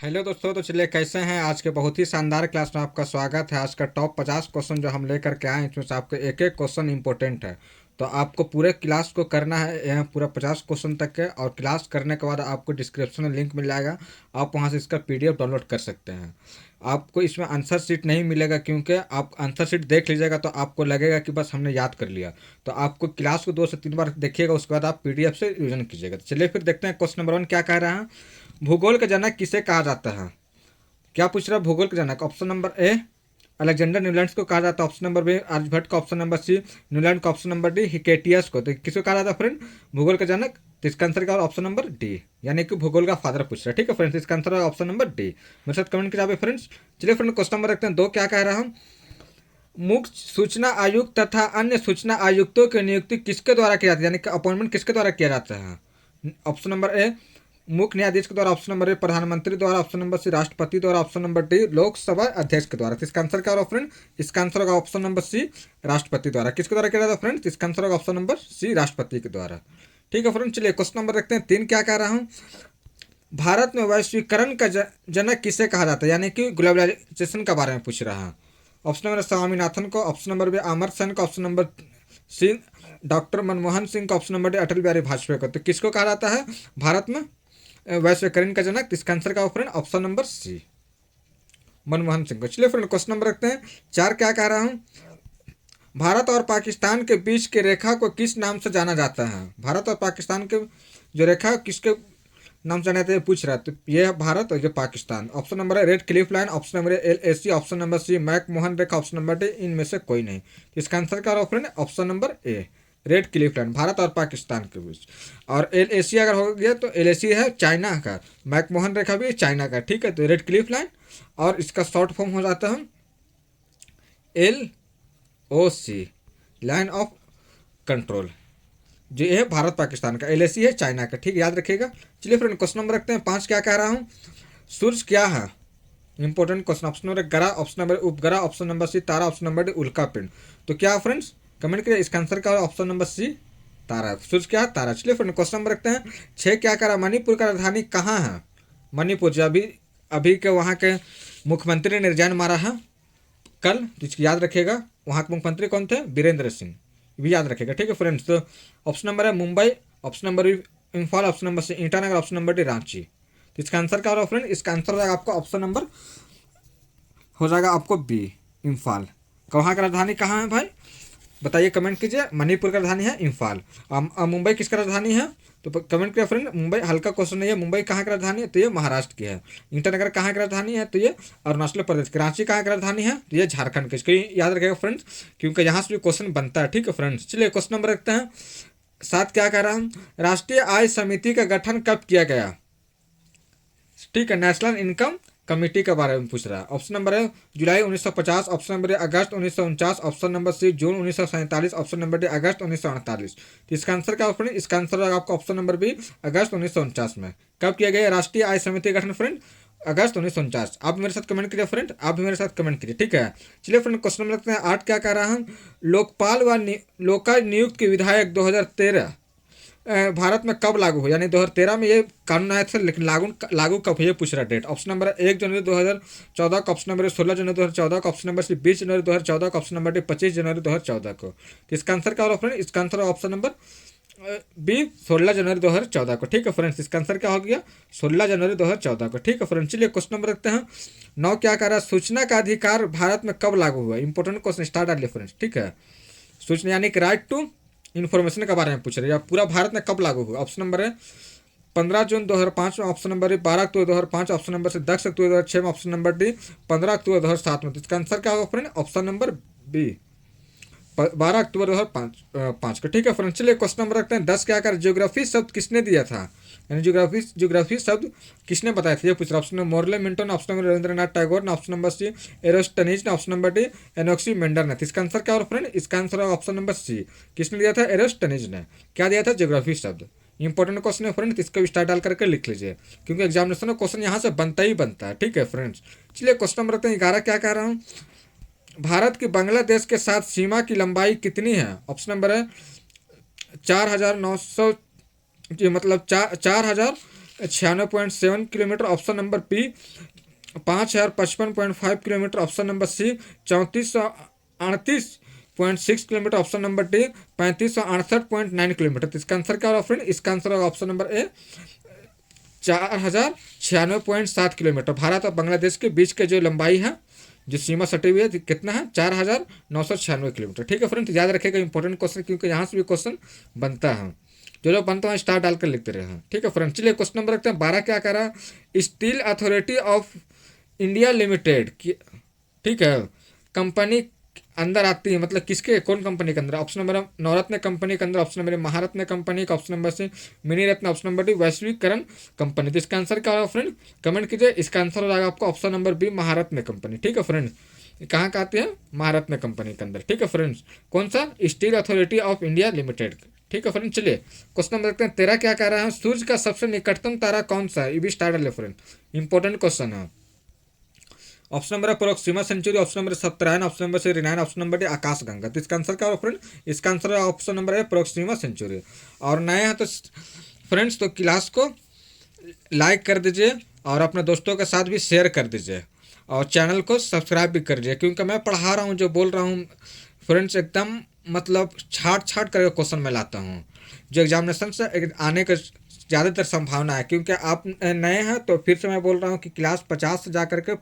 Hello दोस्तों, तो चलिए कैसे हैं। आज के बहुत ही शानदार क्लास में आपका स्वागत है। आज का टॉप 50 क्वेश्चन जो हम लेकर के आए हैं, इसमें से आपके एक एक क्वेश्चन इंपॉर्टेंट है। तो आपको पूरे क्लास को करना है, यहाँ पूरा 50 क्वेश्चन तक के। और क्लास करने के बाद आपको डिस्क्रिप्शन में लिंक मिल जाएगा, आप वहाँ से इसका पीडीएफ डाउनलोड कर सकते हैं। आपको इसमें आंसर शीट नहीं मिलेगा, क्योंकि आप आंसर शीट देख लीजिएगा तो आपको लगेगा कि बस हमने याद कर लिया। तो आपको क्लास को 2 से 3 बार देखिएगा, उसके बाद आप पीडीएफ से रिविजन कीजिएगा। तो चलिए फिर देखते हैं क्वेश्चन नंबर 1 क्या कह रहा है। भूगोल का जनक किसे कहा जाता है। क्या पूछ रहा है भूगोल के जनक। Option number A Alexander Newlands को कहा जाता है। ऑप्शन नंबर बी आर्यभट्ट को। ऑप्शन नंबर सी न्यूलैंड को। ऑप्शन नंबर डी हिकेटियस को। तो किसको कहा जाता है फ्रेंड, भूगोल का जनक। तो इसका आंसर क्या, ऑप्शन नंबर डी, यानी कि भूगोल का फादर पूछ रहा है। ठीक है फ्रेंड्स, इसका आंसर है ऑप्शन नंबर डी। मेरे साथ कमेंट कीजिए फ्रेंड्स। चलिए फ्रेंड, क्वेश्चन नंबर रखते हैं 2। क्या कह रहा हूँ, मुख्य सूचना आयुक्त तथा अन्य सूचना आयुक्तों की नियुक्ति किसके द्वारा की जाती है, यानी कि अपॉइंटमेंट किसके द्वारा किया जाता है। ऑप्शन नंबर ए मुख्य न्यायाधीश के द्वारा। ऑप्शन नंबर ए प्रधानमंत्री द्वारा। ऑप्शन नंबर सी राष्ट्रपति द्वारा। ऑप्शन नंबर डी लोकसभा अध्यक्ष के द्वारा। तो इसका आंसर क्या होगा फ्रेंड, इसका आंसर होगा ऑप्शन नंबर सी राष्ट्रपति द्वारा। किसके द्वारा किया जाता है फ्रेंड, इसका आंसर होगा ऑप्शन नंबर सी राष्ट्रपति के द्वारा। ठीक है फ्रेंड, चलिए क्वेश्चन नंबर रखते हैं 3। क्या कह रहा हूँ, भारत में वैश्वीकरण का जनक किसे कहा जाता है, यानी कि ग्लोबलाइजेशन के बारे में पूछ रहा है। ऑप्शन नंबर स्वामीनाथन को। Option number B Amartya Sen को। Option number C doctor Manmohan Singh को। Option number D Atal Bihari Vajpayee को। तो किसको कहा जाता है भारत में वैश्वीकरण का जनक। इसका आंसर क्या friend, option number C Manmohan Singh को। चलिए फ्रेंड, क्वेश्चन नंबर रखते हैं 4। क्या कह रहा हूँ, भारत और पाकिस्तान के बीच की रेखा को किस नाम से जाना जाता है। भारत और पाकिस्तान के जो रेखा किसके नाम से जाना जाता है पूछ रहा है। तो ये है भारत और ये पाकिस्तान। ऑप्शन नंबर है Radcliffe line. Option number है LAC। Option number C McMahon रेखा। ऑप्शन नंबर डी इनमें से कोई नहीं। इसका आंसर क्या होगा friend, option number A Radcliffe line, Bharat और पाकिस्तान के बीच। और LAC अगर हो गया तो LAC है चाइना का, मैकमोहन रेखा भी चाइना का। ठीक है, तो रेड क्लिफ लाइन और इसका शॉर्ट फॉर्म हो जाता है LOC लाइन ऑफ कंट्रोल। जो है भारत पाकिस्तान का, LAC है चाइना का। ठीक, याद रखिएगा। चलिए फ्रेंड, क्वेश्चन नंबर रखते हैं 5। क्या कह रहा हूँ, सूर्य क्या है। Important question. ऑप्शन नंबर ग्रह। ऑप्शन नंबर उपग्रह। ऑप्शन नंबर सी तारा। ऑप्शन नंबर डी उल्का पिंड। तो क्या फ्रेंड्स कमेंट करिए, इसका आंसर क्या है, ऑप्शन नंबर सी तारा। सूर्य क्या है, तारा। चलिए फ्रेंड, क्वेश्चन नंबर रखते हैं 6। क्या कह रहा है, मणिपुर का राजधानी कहाँ है। मणिपुर जो अभी अभी के वहाँ के मुख्यमंत्री ने रिजाइन मारा है कल, तो इसको याद रखिएगा। वहाँ के मुख्यमंत्री कौन थे, बीरेंद्र सिंह, भी याद रखेगा। ठीक है फ्रेंड्स, तो ऑप्शन नंबर है Mumbai. Option number B Imphal. Option number C Itanagar. Option number D Ranchi. तो इसका आंसर क्या होगा फ्रेंड, इसका आंसर हो जाएगा आपका ऑप्शन नंबर हो जाएगा आपको बी इम्फाल। वहाँ का राजधानी कहाँ है भाई, बताइए, कमेंट कीजिए। मणिपुर का राजधानी है इम्फाल। मुंबई किसका राजधानी है, तो कमेंट करिए फ्रेंड। मुंबई हल्का क्वेश्चन नहीं है। मुंबई कहाँ की राजधानी है, तो ये महाराष्ट्र की है। ईटानगर कहाँ की राजधानी है, तो ये अरुणाचल प्रदेश की। रांची कहाँ की राजधानी है, तो ये झारखंड की। इसको याद रखिएगा फ्रेंड्स, क्योंकि यहाँ से भी क्वेश्चन बनता है। ठीक है फ्रेंड्स, चलिए क्वेश्चन नंबर रखते हैं 7। क्या कह रहा हूँ, राष्ट्रीय आय समिति का गठन कब किया गया। ठीक है, नेशनल इनकम कमेटी के बारे में पूछ रहा है। ऑप्शन नंबर है जुलाई 1950। ऑप्शन नंबर है अगस्त 1949। ऑप्शन नंबर सी जून 1947। ऑप्शन नंबर डी अगस्त 1948। तो इसका आंसर क्या फ्रेंड, इसका आंसर है आपका ऑप्शन नंबर बी अगस्त 1949 में। कब किया गया राष्ट्रीय आय समिति का गठन फ्रेंड, अगस्त 1949। आप मेरे साथ कमेंट कीजिए फ्रेंड, आप भी मेरे साथ कमेंट कीजिए। ठीक है, चलिए फ्रेंड, क्वेश्चन नंबर रखते हैं 8। क्या कह रहा हूँ, लोकपाल व लोकायुक्त के विधायक 2013 भारत में कब लागू हो, यानी 2013 में ये कानून आया था, लेकिन लागू लागू कब है ये पूछ रहा है डेट। ऑप्शन नंबर 1 जनवरी 2014 का। ऑप्शन नंबर 16 जनवरी 2014 का। ऑप्शन नंबर सी 20 जनवरी 2014 का। ऑप्शन नंबर डी 25 जनवरी 2014 को। तो इसका आंसर क्या होगा फ्रेंड, इसका आंसर ऑप्शन नंबर बी 16 जनवरी 2014 को। ठीक है फ्रेंड्स, इसका आंसर क्या हो गया, 16 जनवरी 2014 को। ठीक है फ्रेंड्स, चलिए क्वेश्चन नंबर रखते हैं 9। क्या कह रहा है, सूचना का अधिकार भारत में कब लागू हुआ। इंपॉर्टेंट क्वेश्चन स्टार्ट डालिए फ्रेंड्स। ठीक है, सूचना यानी कि राइट टू इन्फॉर्मेशन के बारे में पूछ रहे हैं, पूरा भारत में कब लागू हुआ। ऑप्शन नंबर है 15 जून 2005 में। ऑप्शन नंबर है 12 अक्टूबर 2005। ऑप्शन नंबर से 10 अक्टूबर 2006 में। ऑप्शन नंबर डी 15 अक्टूबर 2007 में। तो इसका आंसर क्या होगा फ्रेंड, ऑप्शन नंबर बी 12 अक्टूबर 2005 को। ठीक है फ्रेंड, चलिए क्वेश्चन नंबर रखते हैं 10। क्या कर ज्योग्राफी शब्द किसने दिया था, यानी ज्योग्राफी शब्द किसने बताया था ये पूछ रहा। ऑप्शन नंबर मोरले मिंटो ने। ऑप्शन नंबर रविंद्रनाथ टैगोर ने। ऑप्शन नंबर सी एरोस्टनीज ने। ऑप्शन नंबर डी एनोक्सी मेंडर ने। इसका आंसर क्या होगा फ्रेंड, इसका आंसर होगा ऑप्शन नंबर सी, किसने दिया था, एरोस्टनीज ने। क्या दिया था, ज्योग्राफी शब्द। इंपॉर्टेंट क्वेश्चन है फ्रेंड, इसका भी स्टार डाल करके लिख लीजिए, क्योंकि एग्जामिनेशन में क्वेश्चन यहाँ से बनता ही बनता है। ठीक है फ्रेंड्स, चलिए क्वेश्चन नंबर रखते हैं 11। क्या कह रहा हूँ, भारत की बांग्लादेश के साथ सीमा की लंबाई कितनी है। ऑप्शन नंबर है 4,900, मतलब 4,000 96.7 kilometre option number B 5055.5 kilometre option number C 3438.6 kilometre option number D 3568.9 kilometre. तो इसका आंसर क्या होगा फ्रेंड? इसका आंसर होगा option number A 4096.7 kilometre. Bharat और बांग्लादेश के बीच के जो लंबाई है, जो सीमा सटी हुई है, कितना है? 4996 किलोमीटर। ठीक है फ्रेंड, याद रखेगा इंपॉर्टेंट क्वेश्चन, क्योंकि यहाँ से भी क्वेश्चन बनता है। जो लोग बनता है स्टार डालकर लिखते रहे हैं। ठीक है फ्रेंड, चलिए क्वेश्चन नंबर रखते हैं 12। क्या कह रहा है? Steel authority of India limited, ठीक है, कंपनी अंदर आती है, मतलब किसके, कौन कंपनी के अंदर? ऑप्शन नंबर नवरत्न कंपनी के अंदर, ऑप्शन नंबर महारत्न कंपनी का, ऑप्शन नंबर से मिनी रत्न, ऑप्शन नंबर डी वैश्वीकरण कंपनी। तो इसका आंसर क्या होगा फ्रेंड? कमेंट कीजिए। इसका आंसर हो जाएगा आपका ऑप्शन नंबर बी महारत्न कंपनी। ठीक है फ्रेंड, कहाँ का आती है? महारत्न कंपनी के अंदर। ठीक है फ्रेंड्स, कौन सा? Steel authority of India limited. ठीक है फ्रेंड, चलिए क्वेश्चन नंबर देखते हैं 13। क्या कह रहा है? सूर्य का सबसे निकटतम तारा कौन सा है? ये भी स्टार डाले फ्रेंड, इंपॉर्टेंट क्वेश्चन है। ऑप्शन नंबर है प्रोक्सिमा सेंचुरी, ऑप्शन नंबर सत्तरायन, ऑप्शन नंबर से रिनायन, ऑप्शन नंबर डी आकाश गंगा। तो इसका आंसर क्या होगा फ्रेंड? इसका आंसर है ऑप्शन नंबर है प्रोक्सिमा सेंचुरी। और नए हैं तो फ्रेंड्स तो क्लास को लाइक कर दीजिए और अपने दोस्तों के साथ भी शेयर कर दीजिए और चैनल को सब्सक्राइब भी कर दीजिए, क्योंकि मैं पढ़ा रहा हूँ, जो बोल रहा हूँ फ्रेंड्स एकदम मतलब छाट छाट करके क्वेश्चन मैं लाता हूँ, जो एग्जामिनेशन से आने का ज़्यादातर संभावना है। क्योंकि आप नए हैं तो फिर से मैं बोल रहा हूँ कि क्लास 50 से जा करके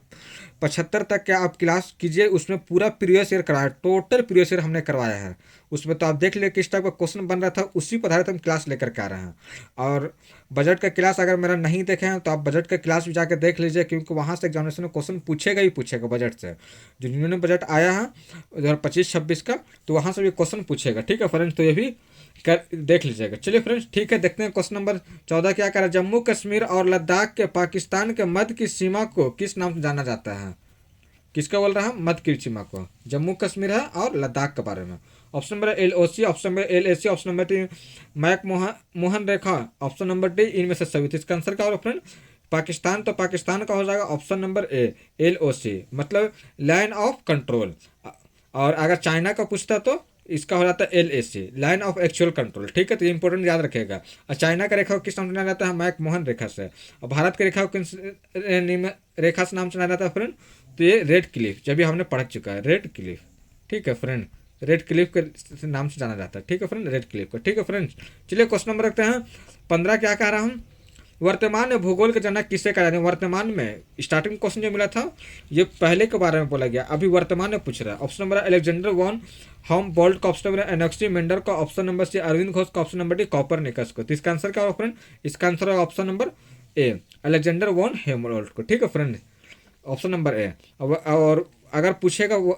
75 तक क्या आप क्लास कीजिए, उसमें पूरा प्रीवियस ईयर कराया, टोटल प्रीवियस ईयर हमने करवाया है उसमें। तो आप देख ले किस टाइप का क्वेश्चन बन रहा था, उसी पर आधारित हम क्लास लेकर के आ रहे हैं। और बजट का क्लास अगर मेरा नहीं देखे हैं तो आप बजट का क्लास भी जाकर देख लीजिए, क्योंकि वहाँ से एग्जामिनेशन में क्वेश्चन पूछेगा ही पूछेगा बजट से। जो यूनियन बजट आया है 2025-26 का, तो वहाँ से भी क्वेश्चन पूछेगा। ठीक है फ्रेंड्स, तो ये भी कर देख लीजिएगा। चलिए फ्रेंड्स, ठीक है, देखते हैं क्वेश्चन नंबर 14 क्या करा। जम्मू कश्मीर और लद्दाख के पाकिस्तान के मध्य की सीमा को किस नाम से जाना जाता है? किसका बोल रहा है? मध्य की सीमा को। जम्मू कश्मीर है और लद्दाख के बारे में। Option number LOC, option number LAC, option number D McMahon रेखा, ऑप्शन नंबर डी इनमें से सभी। तो इसका आंसर क्या होगा फ्रेंड? पाकिस्तान, तो पाकिस्तान का हो जाएगा ऑप्शन नंबर ए LOC, मतलब लाइन ऑफ कंट्रोल। और अगर चाइना का पूछता तो इसका हो जाता है LAC, line of actual control. ठीक है, तो ये इंपॉर्टेंट याद रखेगा। और चाइना का रेखा को किस नाम से जाना जाता है? मैक मोहन रेखा से। और भारत की रेखा को किस रेखा से नाम से जाना जाता है फ्रेंड? तो ये रेड क्लिफ, जब भी हमने पढ़ चुका है, रेड क्लिफ। ठीक है फ्रेंड, रेड क्लिफ के नाम से जाना जाता है। ठीक है फ्रेंड, रेड क्लिफ का। ठीक है फ्रेंड्स, चलिए क्वेश्चन नंबर रखते हैं 15। क्या कह रहा हूँ? वर्तमान में भूगोल के जनक किसे कहा जाता है? वर्तमान में स्टार्टिंग क्वेश्चन जो मिला था ये पहले के बारे में बोला गया, अभी वर्तमान में पूछ रहा है। Option number Alexander von Humboldt का, ऑप्शन नंबर एनॉक्सी मेंडर का, option number C Aurobindo Ghosh का, ऑप्शन नंबर डी कॉपरनिकस को। तो इसका आंसर क्या होगा फ्रेंड? इसका आंसर होगा option number A Alexander von Humboldt को। ठीक है फ्रेंड, ऑप्शन नंबर ए। और अगर पूछेगा वो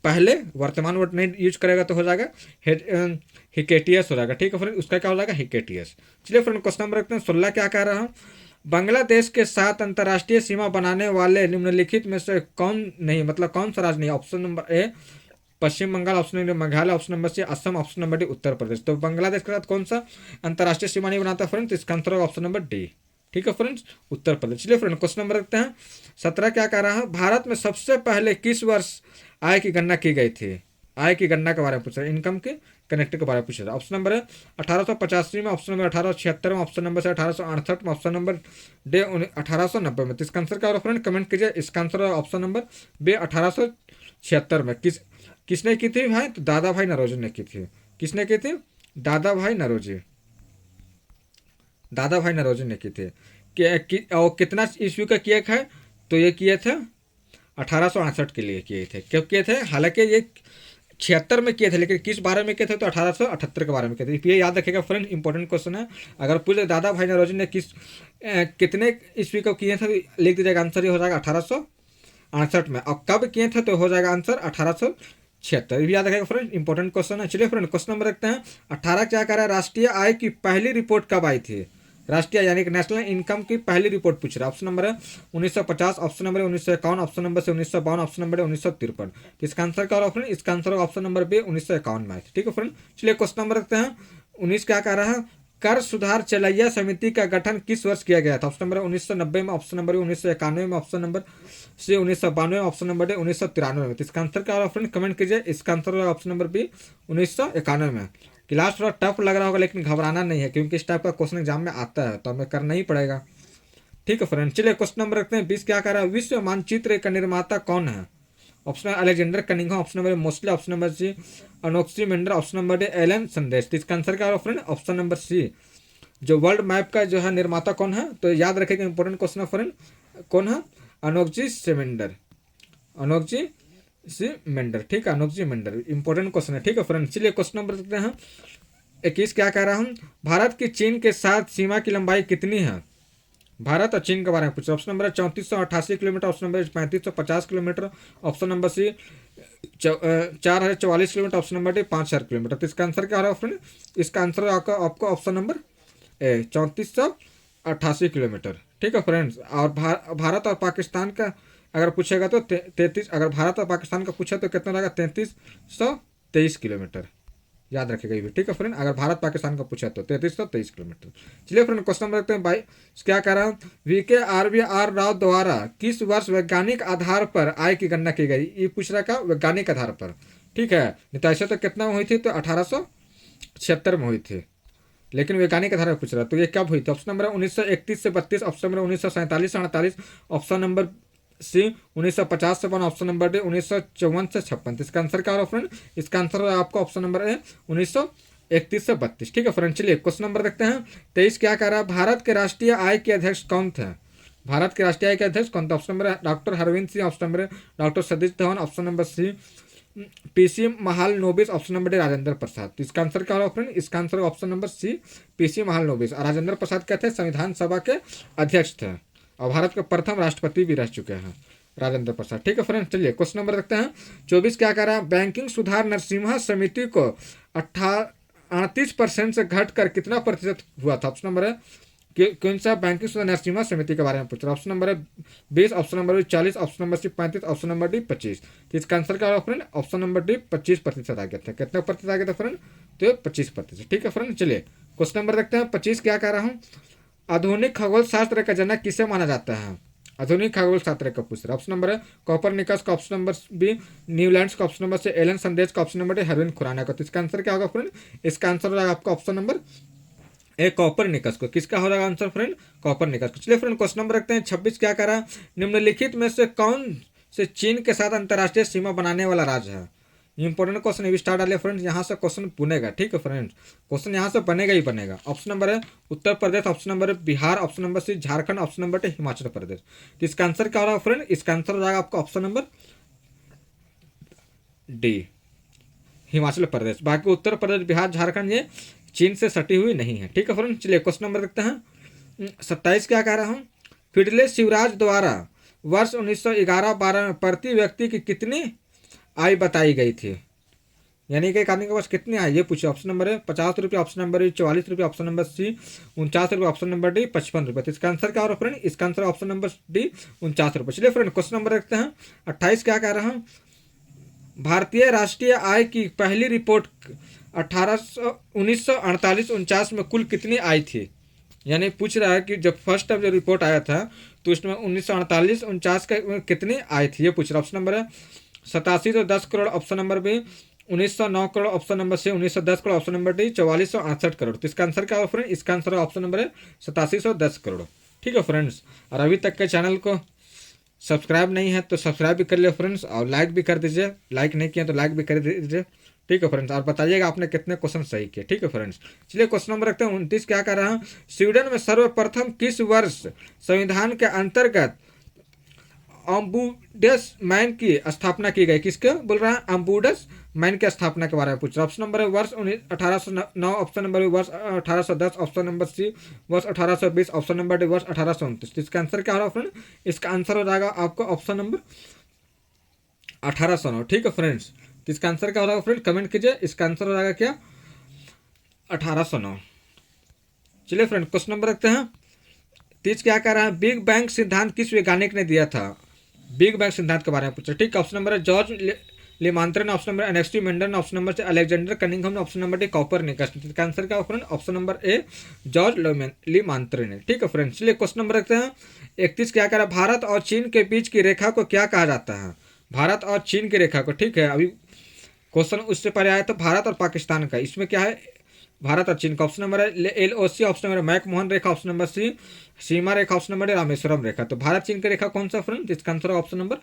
पहले वर्तमान वर्ड नहीं यूज करेगा तो हो जाएगा हिकेटियस हो जाएगा। ठीक है फ्रेंड, उसका क्या हो जाएगा? हिकेटियस। चलिए फ्रेंड, क्वेश्चन नंबर रखते हैं 16। क्या कह रहा हूँ? बांग्लादेश के साथ अंतर्राष्ट्रीय सीमा बनाने वाले निम्नलिखित में से कौन नहीं, मतलब कौन सा राज्य नहीं? Option number A Paschim Bangal, option number Meghalaya, option number C Assam, option number D Uttar Pradesh. तो बांग्लादेश के साथ कौन सा अंतर्राष्ट्रीय सीमा नहीं बनाता फ्रेंड? तो इसका आंसर होगा ऑप्शन नंबर डी। ठीक है फ्रेंड्स, उत्तर प्रदेश। चलिए फ्रेंड, क्वेश्चन नंबर रखते हैं 17। क्या कह रहा है? भारत में सबसे पहले किस वर्ष आय की गणना की गई थी? आय की गणना के बारे में पूछ रहा है, इनकम के कनेक्ट के बारे में पूछ रहा है। ऑप्शन नंबर है 1885 में, ऑप्शन नंबर 1876 में, ऑप्शन नंबर से 1868 में, ऑप्शन नंबर डे 1890 में। तो इसका आंसर क्या होगा फ्रेंड? कमेंट कीजिए। इसका आंसर है ऑप्शन नंबर बे 1876 में। किसने की थी भाई? तो दादा भाई नौरोजी ने की थी। किसने की थी? दादा भाई नौरोजी, दादा भाई नौरोजी ने की थी। और कितना ईस्वी का किया है? तो ये किए थे 1868 के लिए किए थे। क्यों किए थे? हालांकि ये 76 में किए थे, लेकिन किस बारे में किए थे? तो 1878 के बारे में किए थे। ये याद रखेगा फ्रेंड, इंपॉर्टेंट क्वेश्चन है। अगर पूछे दादा भाई नौरोजी ने कितने ईस्वी को किए थे, लिख दीजिएगा, आंसर ये हो जाएगा 1868 में। और कब किए थे तो हो जाएगा आंसर 1876। ये भी याद रखेगा फ्रेंड, इंपॉर्टेंट क्वेश्चन है। चलिए फ्रेंड, क्वेश्चन नंबर रखते हैं 18। क्या कह रहा है? राष्ट्रीय आय की पहली रिपोर्ट कब आई थी? राष्ट्रीय यानी कि नेशनल इनकम की पहली रिपोर्ट पूछ रहा है। ऑप्शन नंबर है 1950, ऑप्शन नंबर है 1951, ऑप्शन नंबर से 1952, ऑप्शन नंबर है 1953। तो इसका आंसर क्या होगा फ्रेंड? इसका आंसर होगा ऑप्शन नंबर बी 1951 में। ठीक है फ्रेंड, चलिए क्वेश्चन नंबर रखते हैं 19। क्या कह रहा है? कर सुधार चलैया समिति का गठन किस वर्ष किया गया था? ऑप्शन नंबर 1990 में, ऑप्शन नंबर 1991 में, ऑप्शन नंबर से 1992 में, ऑप्शन नंबर डी 1993 में। तो इसका आंसर क्या होगा फ्रेंड? कमेंट कीजिए। इसका आंसर होगा ऑप्शन नंबर बी 1991 में। क्लास थोड़ा टफ लग रहा होगा, लेकिन घबराना नहीं है, क्योंकि इस टाइप का क्वेश्चन एग्जाम में आता है तो हमें करना ही पड़ेगा। ठीक है फ्रेंड, चलिए क्वेश्चन नंबर रखते हैं 20। क्या कह रहा है, विश्व मानचित्र का निर्माता कौन है? ऑप्शन है अलेक्जेंडर कनिंघम, ऑप्शन नंबर मोस्टले, option number C Anaximander, option number D एलन संदेश। तो इसका आंसर क्या है फ्रेंड, ऑप्शन नंबर सी। जो वर्ल्ड मैप का जो है निर्माता कौन है, तो याद रखेगा, इंपॉर्टेंट क्वेश्चन है फ्रेंड, कौन है, अनोक्जी सेमेंडर, अनोक्जी सी मेंडर। ठीक है, अनोक्जी मेंडर, इंपॉर्टेंट क्वेश्चन है। ठीक है फ्रेंड, चलिए क्वेश्चन नंबर देखते हैं 21। क्या कह रहा हूँ, भारत की चीन के साथ सीमा की लंबाई कितनी है? भारत और चीन के बारे में पूछा। Option number 3488 kilometre, option number 3550 kilometre, option number C 4044 kilometre, option number D 5000 kilometre. तो इसका आंसर क्या हो रहा है फ्रेंड, इसका आंसर आपको ऑप्शन नंबर ए 3488 किलोमीटर। ठीक है फ्रेंड्स, और भारत और पाकिस्तान का अगर पूछेगा तो 33, अगर भारत और पाकिस्तान का पूछा तो कितना रहेगा, 3323 किलोमीटर। याद रखेगा ये भी। ठीक है फ्रेंड, अगर भारत पाकिस्तान का पूछा तो 3323 किलोमीटर। चलिए फ्रेंड, क्वेश्चन नंबर रखते हैं भाई, क्या कह रहा हूँ, VK RV राव द्वारा किस वर्ष वैज्ञानिक आधार पर आय की गणना की गई? ये पूछ रहा का वैज्ञानिक आधार पर। ठीक है, नहीं तो ऐसे तो कितना में हुई थी, तो 1876 में हुई थी, लेकिन वैज्ञानिक आधार पर पूछ रहा, तो ये कब हुई थी? ऑप्शन नंबर 1931 से 32, ऑप्शन नंबर 1947 से 48, ऑप्शन नंबर सी 1950 से 1, ऑप्शन नंबर डी 1954 से 56। इसका आंसर क्या होगा फ्रेंड, इसका आंसर आपको ऑप्शन नंबर ए 1931 से 32। ठीक है फ्रेंड, चलिए क्वेश्चन नंबर देखते हैं 23। क्या कह रहा है, भारत के राष्ट्रीय आय के अध्यक्ष कौन थे? भारत के राष्ट्रीय आय के अध्यक्ष कौन थे? Option number doctor Harvind Singh, option number doctor Satish Dhawan, option number C PC Mahalanobis, option number D Rajendra Prasad. तो इसका आंसर क्या होगा फ्रेंड, इसका answer option number C PC Mahalanobis. और राजेंद्र प्रसाद क्या थे, संविधान सभा के अध्यक्ष थे और भारत के प्रथम राष्ट्रपति भी रह चुके हैं राजेंद्र प्रसाद। ठीक है फ्रेंड, चलिए क्वेश्चन नंबर रखते हैं 24। क्या कह रहा है, बैंकिंग सुधार नरसिम्हा समिति को 38% से घटकर कितना प्रतिशत हुआ था? ऑप्शन नंबर है कौन सा बैंकिंग सुधार नरसिम्हा समिति के बारे में पूछ रहा है। ऑप्शन नंबर है 20, option number 40, option number C 35, option number D 25। तो इसका आंसर क्या होगा फ्रेंड, ऑप्शन नंबर डी 25% आ गया था। कितना प्रतिशत आ गया था फ्रेंड, तो 25%। ठीक है फ्रेंड, चलिए क्वेश्चन नंबर देखते हैं 25। क्या कह रहा हूँ, आधुनिक खगोल शास्त्र का जनक किसे माना जाता है? आधुनिक खगोल शास्त्र का पूछ रहा है। ऑप्शन नंबर है कोपरनिकस का, ऑप्शन नंबर बी न्यूलैंड्स का, ऑप्शन नंबर से एलन संदेश का, option number D Harvind Khurana का। तो इसका आंसर क्या होगा फ्रेंड, इसका आंसर हो जाएगा आपका ऑप्शन नंबर ए कोपरनिकस को। किसका हो जाएगा आंसर फ्रेंड, कोपरनिकस को। चलिए फ्रेंड, क्वेश्चन नंबर रखते हैं 26। क्या कह रहा है, निम्नलिखित में से कौन से चीन के साथ अंतर्राष्ट्रीय सीमा बनाने वाला राज्य है? इंपॉर्टेंट क्वेश्चन भी स्टार्ट डालिए फ्रेंड्स, यहाँ से क्वेश्चन बनेगा। ठीक है फ्रेंड्स, क्वेश्चन यहाँ से बनेगा ही बनेगा। ऑप्शन नंबर है उत्तर प्रदेश, ऑप्शन नंबर है Bihar, option number C Jharkhand, option number D Himachal Pradesh. तो इसका आंसर क्या हो रहा है फ्रेंड, इसका आंसर हो जाएगा आपका ऑप्शन नंबर डी हिमाचल प्रदेश। बाकी उत्तर प्रदेश, बिहार, झारखंड ये चीन से सटी हुई नहीं है। ठीक है फ्रेंड, चलिए क्वेश्चन नंबर देखते हैं 27। क्या कह रहा हूँ, फिडले शिवराज द्वारा वर्ष 1911-12 में प्रति व्यक्ति की कितनी आय बताई गई थी? यानी कि एक आदमी के पास कितनी आय, ये पूछे। ऑप्शन नंबर है 50 रुपये, ऑप्शन नंबर है 44 रुपये, ऑप्शन नंबर सी 49 रुपये, ऑप्शन नंबर डी 55 रुपये। तो इसका आंसर क्या हो रहा है फ्रेंड, इसका आंसर ऑप्शन नंबर डी 49 रुपये। चलिए फ्रेंड, क्वेश्चन नंबर रखते हैं 28। क्या कह रहा हूँ, भारतीय राष्ट्रीय आय की पहली रिपोर्ट 1948-49 में कुल कितनी आई थी? यानी पूछ रहा है कि जब फर्स्ट टाइम जो रिपोर्ट आया था तो उसमें 1948-49 का कितनी आई थी, ये पूछ रहा है। ऑप्शन नंबर है 8710 crore, option number B 1909 crore, option number C 1910 crore, option number D 4468 crore. तो इसका आंसर क्या होगा फ्रेंड, इसका आंसर ऑप्शन नंबर है 8710 करोड़। ठीक है फ्रेंड्स, और अभी तक के चैनल को सब्सक्राइब नहीं है तो सब्सक्राइब भी कर लिया फ्रेंड्स, और लाइक भी कर दीजिए, लाइक नहीं किया तो लाइक भी कर दीजिए। ठीक है फ्रेंड्स, और बताइएगा आपने कितने क्वेश्चन सही किए। ठीक है फ्रेंड्स, चलिए क्वेश्चन नंबर रखते हैं 29। क्या कर रहा हूँ, स्वीडन में सर्वप्रथम किस वर्ष संविधान के अंतर्गत अम्बुडस मैन की स्थापना की गई? किसके बोल रहा है, अम्बुडस मैन की स्थापना के बारे में पूछ रहा है। ऑप्शन नंबर है वर्ष 1809, ऑप्शन नंबर वर्ष 1810, ऑप्शन नंबर सी वर्ष 1820, ऑप्शन नंबर डी वर्ष 1829। इसका आंसर क्या हो रहा है फ्रेंड, इसका आंसर हो जाएगा आपको ऑप्शन नंबर 1809। ठीक है फ्रेंड्स, तो इसका आंसर क्या हो रहा है फ्रेंड, कमेंट कीजिए। इसका आंसर हो जाएगा क्या, 1809। चलिए फ्रेंड, क्वेश्चन नंबर रखते हैं 30। क्या कह रहा है, बिग बैंग सिद्धांत किस वैज्ञानिक ने दिया था? बिग बैंग सिद्धांत के बारे में पूछा। ठीक है, ऑप्शन नंबर है जॉर्ज लिमांत्र ने, ऑप्शन नंबर एनेक्स्टी मेंडल ने, option number C Alexander Cunningham ने, ऑप्शन नंबर डी कोपरनिकस ने। इसका आंसर क्या होगा friend, option number A George Lemaitre ने। ठीक है फ्रेंड्स, चलिए क्वेश्चन नंबर रखते हैं 31। क्या कह रहा है, भारत और चीन के बीच की रेखा को क्या कहा जाता है? भारत और चीन की रेखा को। ठीक है, अभी क्वेश्चन उससे पहले आया था भारत और पाकिस्तान का, इसमें क्या है, भारत और चीन का। ऑप्शन नंबर है LOC, ऑप्शन नंबर है मैकमोहन रेखा, ऑप्शन नंबर सी सीमा रेखा, ऑप्शन नंबर है रामेश्वरम रेखा। तो भारत चीन की रेखा कौन सा फ्रेंड? इसका answer option number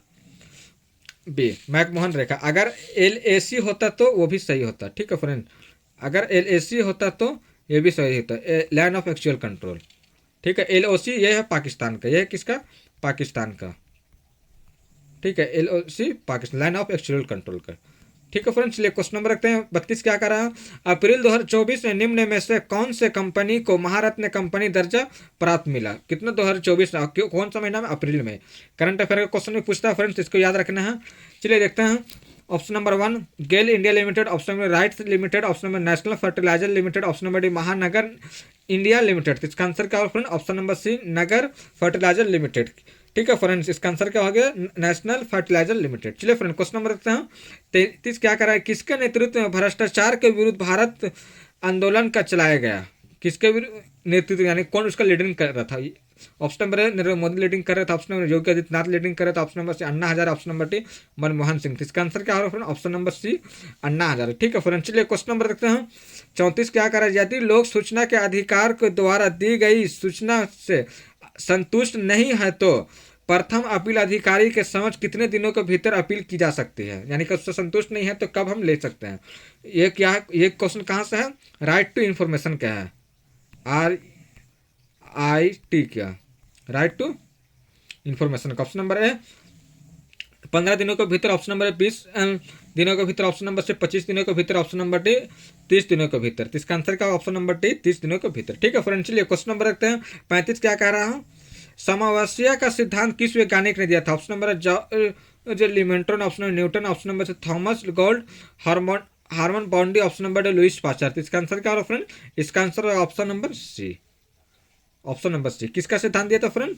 B McMahon रेखा। अगर LAC होता तो वो भी सही होता, ठीक है फ्रेंड। अगर LAC होता तो ये भी सही होता, लैंड ऑफ एक्चुअल कंट्रोल, ठीक है। LOC ये है पाकिस्तान का, ये है किसका? पाकिस्तान का, ठीक है। LOC Pakistan, land of actual control का, ठीक है फ्रेंड्स। चलिए क्वेश्चन नंबर रखते हैं 32 क्या कर रहा है? अप्रैल 2024 में निम्न में से कौन से कंपनी को महारत्न कंपनी दर्जा प्राप्त मिला? कितना 2024 क्यों, कौन सा महीना में? अप्रैल में। करंट अफेयर का क्वेश्चन भी पूछता है फ्रेंड्स, इसको याद रखना है। चलिए देखते हैं। Option number 1 GAIL India limited, option number RITES limited, option number national fertilizer limited, option number D Mahanagar India limited. तो इसका आंसर क्या होगा friend? Option number C Nagar fertilizer limited, ठीक है फ्रेंड्स। इसका आंसर क्या हो गया? National fertilizer limited. चलिए फ्रेंड क्वेश्चन नंबर रखते हैं 33 क्या कर रहा है? किसके नेतृत्व में भ्रष्टाचार के विरुद्ध भारत आंदोलन का चलाया गया? किसके नेतृत्व, यानी कौन उसका लीडिंग कर रहा था? ऑप्शन नंबर है नरेंद्र मोदी लीडिंग कर रहा था, option number Yogi Adityanath leading कर रहा था, option number C Anna Hazare, option number D Manmohan Singh. इसका आंसर क्या होगा friend? Option number C Anna Hazare, ठीक है फ्रेंड। चलिए क्वेश्चन नंबर देखते हैं 34 क्या कर रहा है? यदि लोग सूचना के अधिकार के द्वारा दी गई सूचना से संतुष्ट नहीं है तो प्रथम अपील अधिकारी के समझ कितने दिनों के भीतर अपील की जा सकती है? यानी कि उससे संतुष्ट नहीं है तो कब हम ले सकते हैं? ये क्या है? ये क्वेश्चन कहाँ से है? राइट टू इन्फॉर्मेशन क्या है? RIT क्या? राइट टू इन्फॉर्मेशन का ऑप्शन नंबर है 15 दिनों के भीतर, ऑप्शन नंबर है 20 दिनों के भीतर, ऑप्शन नंबर से 25 दिनों के भीतर, ऑप्शन नंबर डी 30 दिनों के भीतर। तो इसका आंसर क्या? ऑप्शन नंबर डी 30 दिनों के भीतर, ठीक है फ्रेंड। चलिए क्वेश्चन नंबर रखते हैं 35 क्या कह रहा हूँ? समावस्या का सिद्धांत किस वैज्ञानिक ने दिया था? ऑप्शन नंबर है George Lemaitre, option number Newton, option number C Thomas Gold, Hermann Bondi, option number है लुइस पास्चर। तो इसका आंसर क्या होगा फ्रेंड? इसका आंसर है option number C, option number C. किसका सिद्धांत दिया था फ्रेंड?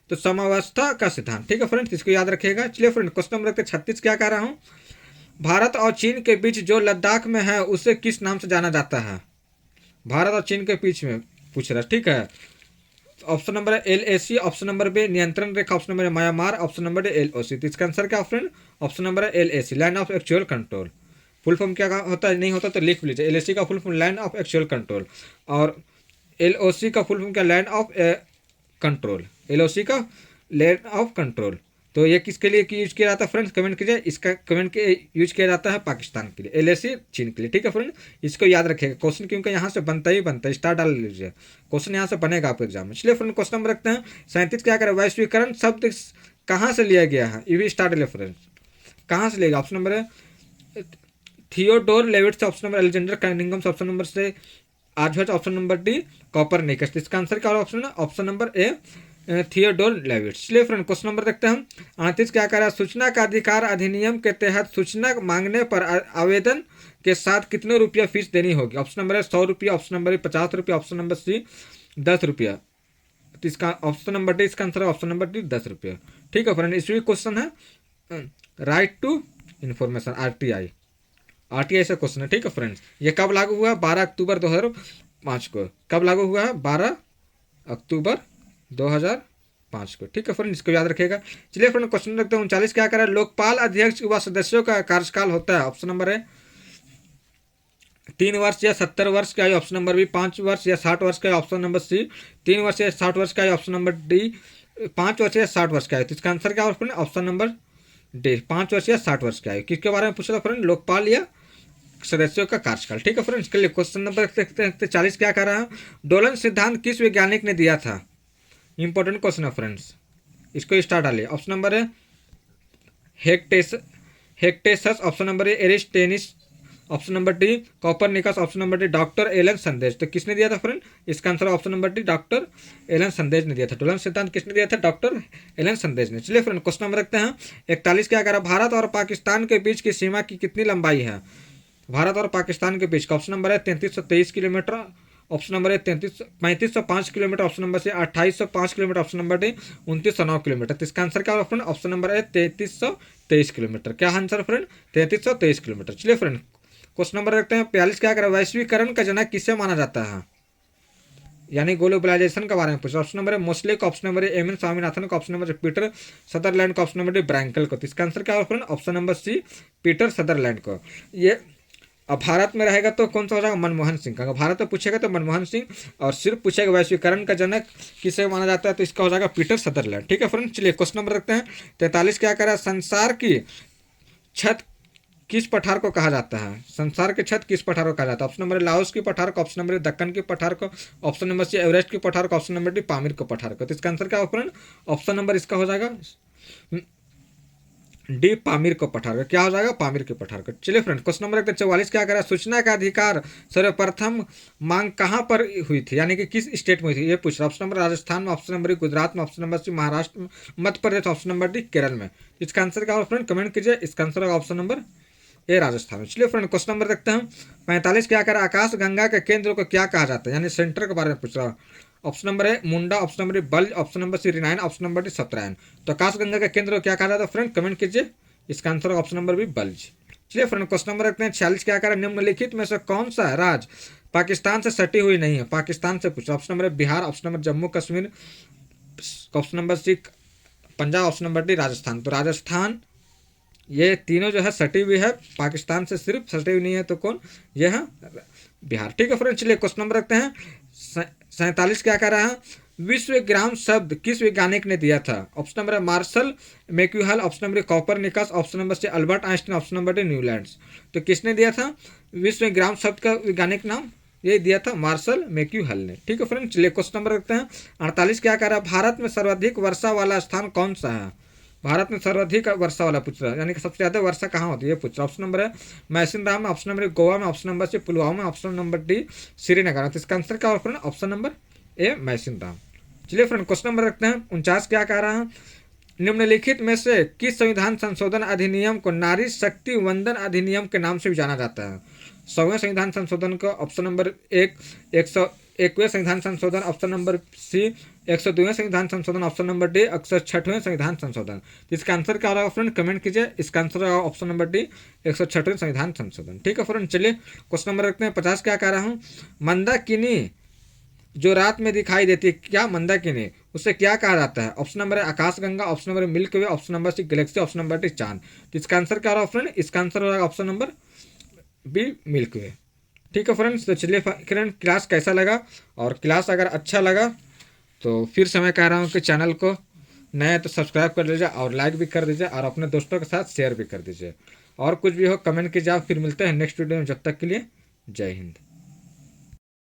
तो समावस्था का सिद्धांत, ठीक है फ्रेंड, इसको याद रखिएगा। चलिए फ्रेंड क्वेश्चन नंबर रखते 36 क्या कह रहा हूँ? भारत और चीन के बीच जो लद्दाख में है उसे किस नाम से जाना जाता है? भारत और चीन के बीच में पूछ रहा है, ठीक है। ऑप्शन नंबर है LAC, ऑप्शन नंबर बी नियंत्रण रेखा, ऑप्शन नंबर है म्यांमार, ऑप्शन नंबर है LOC। तो इसका आंसर क्या फ्रेंड? ऑप्शन नंबर है LAC, land of actual control. Full form क्या होता है? नहीं होता तो लिख लीजिए। LAC का full form land of actual control, और LOC का फुल फॉर्म क्या? Land of control. LOC का लैंड ऑफ कंट्रोल। तो ये किसके लिए यूज किया जाता है फ्रेंड्स? कमेंट कीजिए। इसका कमेंट के यूज किया जाता है पाकिस्तान के लिए, LAC चीन के लिए, ठीक है फ्रेंड। इसको याद रखिएगा, क्वेश्चन क्योंकि यहाँ से बनता ही बनता है, स्टार डाल लीजिए, क्वेश्चन यहाँ से बनेगा आपके एग्जाम में। चलिए फ्रेंड क्वेश्चन नंबर रखते हैं 37 क्या करें? वैश्वीकरण शब्द कहाँ से लिया गया है? ये भी स्टार डालिए फ्रेंड्स, कहाँ से लिया? ऑप्शन नंबर है Theodore Levitt's, option number Alexander Cunningham, option number C Aryabhata, option number D Copernicus. इसका आंसर क्या ऑप्शन है? Option number A Theodore Levitt's. चलिए फ्रेंड क्वेश्चन नंबर देखते हैं 38 क्या कह रहा है? सूचना का अधिकार अधिनियम के तहत सूचना मांगने पर आवेदन के साथ कितने रुपया फीस देनी होगी? ऑप्शन नंबर है 100 रुपया, ऑप्शन नंबर है 50 रुपया, ऑप्शन नंबर सी 10 रुपया। तो इसका ऑप्शन नंबर डी, इसका आंसर है ऑप्शन नंबर डी 10 रुपया, ठीक है फ्रेंड। इसमें क्वेश्चन है राइट टू इन्फॉर्मेशन RTI से क्वेश्चन है, ठीक है फ्रेंड्स। ये कब लागू हुआ? 12 अक्टूबर 2005 को। कब लागू हुआ है? 12 अक्टूबर 2005 को, ठीक है फ्रेंड, इसको याद रखिएगा। चलिए फ्रेंड क्वेश्चन रखते हैं 39 क्या कर रहा है? लोकपाल अध्यक्ष व सदस्यों का कार्यकाल होता है। ऑप्शन नंबर है 3 वर्ष या 70 वर्ष का है, ऑप्शन नंबर बी 5 वर्ष या 60 वर्ष का है, ऑप्शन नंबर सी 3 वर्ष या 60 वर्ष का है, ऑप्शन नंबर डी 5 वर्ष या 60 वर्ष का है। तो इसका आंसर क्या है? ऑप्शन नंबर डी 5 वर्ष या 60 वर्ष का है। किसके बारे में पूछा था फ्रेंड? लोकपाल या सदस्यों का कार्यकाल, ठीक है फ्रेंड्स। के लिए क्वेश्चन नंबर 40 क्या कर रहा है? डोलन सिद्धांत किस वैज्ञानिक ने दिया था? इंपॉर्टेंट क्वेश्चन है फ्रेंड्स, इसको स्टार्ट डालिए। ऑप्शन नंबर है हेक्टेसस, ऑप्शन नंबर है Eratosthenes, option number D Copernicus, option number D doctor Alan संदेश। तो किसने दिया था फ्रेंड? इसका answer option number D doctor Alan Sandage ने दिया था। डोलन सिद्धांत किसने दिया था? डॉक्टर एलन संदेश ने। चलिए फ्रेंड क्वेश्चन नंबर रखते हैं 41 क्या करा? भारत और पाकिस्तान के बीच की सीमा की कितनी लंबाई है? भारत और पाकिस्तान के बीच का ऑप्शन नंबर है 3323 किलोमीटर, ऑप्शन नंबर है 3505 किलोमीटर, ऑप्शन नंबर से 2805 kilometre, option number D 2909 kilometre. तो इसका आंसर क्या होगा फ्रेंड? ऑप्शन नंबर है 3323 किलोमीटर। क्या आंसर फ्रेंड? 3323 किलोमीटर। चलिए फ्रेंड क्वेश्चन नंबर रखते हैं 42 क्या करें? वैश्वीकरण का जनक किसे माना जाता है? यानी ग्लोबलाइजेशन के बारे में पूछा। ऑप्शन नंबर है मोस्ले का, ऑप्शन नंबर है एम एन स्वामीनाथन का, ऑप्शन नंबर है पीटर सदरलैंड का, ऑप्शन नंबर है ब्रैंकल को। तो इसका आंसर क्या होगा friend? Option number C Peter Sutherland को। ये अब भारत में रहेगा तो कौन सा हो जाएगा, मनमोहन सिंह का। अगर भारत में पूछेगा तो मनमोहन सिंह, और सिर्फ पूछेगा वैश्वीकरण का जनक किसे माना जाता है तो इसका हो जाएगा पीटर सदरलैंड। ठीक है फ्रेंड, चलिए क्वेश्चन नंबर रखते हैं 43। क्या कह रहा है, संसार की छत किस पठार को कहा जाता है, संसार की छत किस पठार को कहा जाता है। ऑप्शन नंबर ए लाओस की पठार को, ऑप्शन नंबर ए दक्कन की पठार को, ऑप्शन नंबर सी एवरेस्ट की पठार को, ऑप्शन नंबर डी पामीर को पठार को। तो इसका आंसर क्या होगा फ्रेंड, ऑप्शन नंबर इसका हो जाएगा डी पामीर को पठार का। क्या हो जाएगा, पामीर के पठार का। चलिए फ्रेंड क्वेश्चन नंबर 44 क्या कह रहा है, सूचना का अधिकार सर्वप्रथम मांग कहाँ पर हुई थी, यानी कि किस स्टेट में हुई थी, ये पूछ रहा है। ऑप्शन नंबर राजस्थान में, ऑप्शन नंबर गुजरात में, ऑप्शन नंबर सी महाराष्ट्र में, Madhya Pradesh, option number D Kerala में। इसका आंसर क्या होगा फ्रेंड, कमेंट कीजिए। इसका आंसर होगा ऑप्शन नंबर ए राजस्थान में। चलिए फ्रेंड क्वेश्चन नंबर देखते हैं 45 क्या कह रहा है, आकाश गंगा के केंद्र को क्या कहा जाता है, यानी सेंटर के बारे में पूछ रहा है। ऑप्शन नंबर ए मुंडा, option number A bulge, option number C रिनाइन, ऑप्शन नंबर डी सतरायन। तो आकाश गंगा के केंद्र को क्या कहा जाता है फ्रेंड, कमेंट कीजिए। इसका आंसर ऑप्शन नंबर बी बल्ज। चलिए फ्रेंड क्वेश्चन नंबर रखते हैं 46 क्या कह रहा है, निम्नलिखित में से कौन सा राज्य पाकिस्तान से सटी हुई नहीं है, पाकिस्तान से पूछा। Option number Bihar, option number Jammu Kashmir, option number C Punjab, option number D Rajasthan. तो राजस्थान, ये तीनों जो है सटी हुई है पाकिस्तान से, सिर्फ सटी हुई नहीं है तो कौन, ये है बिहार। ठीक है फ्रेंड, चलिए क्वेश्चन नंबर रखते हैं 47 क्या कह रहा है, विश्व ग्राम शब्द किस वैज्ञानिक ने दिया था। Option number Marshall McLuhan, option number Copernicus, option number से Albert Einstein, option number D Newlands. तो किसने दिया था विश्व ग्राम शब्द का वैज्ञानिक नाम, ये दिया था मार्शल मैक्यूहल ने। ठीक है फ्रेंड, चलिए क्वेश्चन नंबर रखते हैं 48 क्या कह रहा है, भारत में सर्वाधिक वर्षा वाला स्थान कौन सा है, भारत में सर्वाधिक वर्षा वाला पूछ रहा है, यानी कि सबसे ज्यादा वर्षा कहाँ होती है ये पूछ रहा है। ऑप्शन नंबर है मैसिन राम में, ऑप्शन नंबर गोवा में, ऑप्शन नंबर सी पुलवामा में, ऑप्शन नंबर डी श्रीनगर। तो इसका आंसर क्या होगा फ्रेंड, ऑप्शन नंबर ए मैसिन राम। चलिए फ्रेंड क्वेश्चन नंबर रखते हैं 49 क्या कह रहा है, निम्नलिखित में से किस संविधान संशोधन अधिनियम को नारी शक्ति वंदन अधिनियम के नाम से भी जाना जाता है। 100वें संविधान संशोधन को, ऑप्शन नंबर 101वें संविधान संशोधन, ऑप्शन नंबर सी 102वें संविधान संशोधन, ऑप्शन नंबर डी 106वें संविधान संशोधन। इसका आंसर क्या होगा फ्रेंड, कमेंट कीजिए। इसका आंसर होगा ऑप्शन नंबर डी 106वें संविधान संशोधन। ठीक है फ्रेंड, चलिए क्वेश्चन नंबर रखते हैं 50 क्या कह रहा हूँ, मंदाकिनी जो रात में दिखाई देती है, क्या मंदाकिनी, उसे क्या कहा जाता है। ऑप्शन नंबर है आकाशगंगा, option number Milky Way, option number C galaxy, option number D चांद। तो इसका आंसर क्या होगा फ्रेंड, इसका आंसर होगा ऑप्शन नंबर बी मिल्की वे। ठीक है फ्रेंड्स, तो चलिए फ्रेंड क्लास कैसा लगा, और क्लास अगर अच्छा लगा तो फिर से मैं कह रहा हूँ कि चैनल को नए तो सब्सक्राइब कर लीजिए और लाइक भी कर दीजिए और अपने दोस्तों के साथ शेयर भी कर दीजिए। और कुछ भी हो कमेंट कीजिए। फिर मिलते हैं नेक्स्ट वीडियो में, जब तक के लिए जय हिंद।